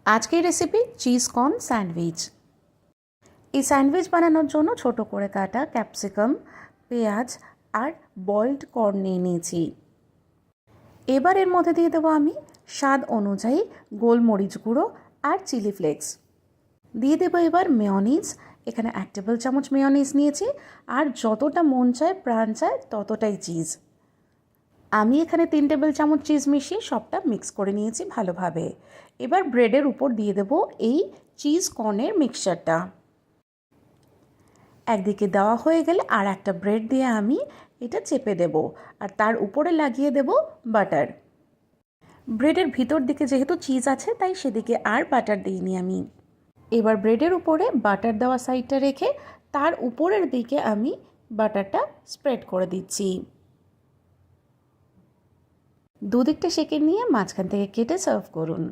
আজকের recipe cheese corn sandwich. এই sandwich বানানোর জন্য ছোট করে কাটা ক্যাপসিকাম, পেঁয়াজ আর বয়েলড কর্ন নিয়ে নিয়েছি। এবার এর মধ্যে দিয়ে দেবো আমি স্বাদ অনুযায়ী গোলমরিচ গুঁড়ো আর চিলি ফ্লেক্স। দিয়ে দেবো এবার মেয়োনিজ। এখানে 1 টেবিল চামচ মেয়োনিজ নিয়েছি, আর যতটা মন চায় প্রাণ চায় ততটাই চিজ। আমি এখানে 3 টেবিল চামচ চিজ মিশিয়ে সবটা মিক্স করে নিয়েছি ভালোভাবে। এবার ব্রেডের উপর দিয়ে দেবো এই চিজ কর্নের মিক্সচারটা। একদিকে দেওয়া হয়ে গেলে আর একটা ব্রেড দিয়ে আমি এটা চেপে দেব, আর তার উপরে লাগিয়ে দেব বাটার। ব্রেডের ভিতর দিকে যেহেতু চিজ আছে তাই সেদিকে আর বাটার দিইনি আমি। এবার ব্রেডের উপরে বাটার দেওয়া সাইডটা রেখে তার উপরের দিকে আমি বাটারটা স্প্রেড করে দিচ্ছি। দুদিকটা সেঁকে নিয়ে মাঝখান থেকে কেটে সার্ভ করুন।